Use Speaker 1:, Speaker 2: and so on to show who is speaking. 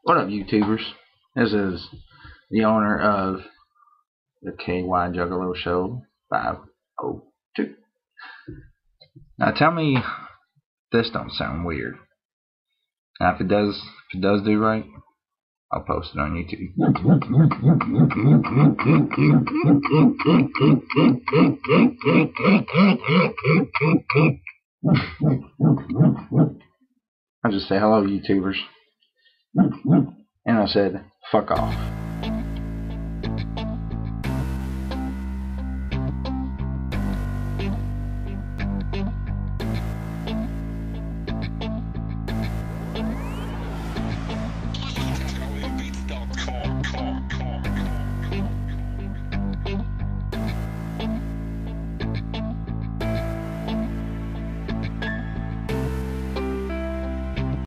Speaker 1: What up, YouTubers? This is the owner of the KY Juggalo Show 502. Now tell me this don't sound weird. Now if it does do right, I'll post it on YouTube. I'll just say hello, YouTubers. And I said, fuck off.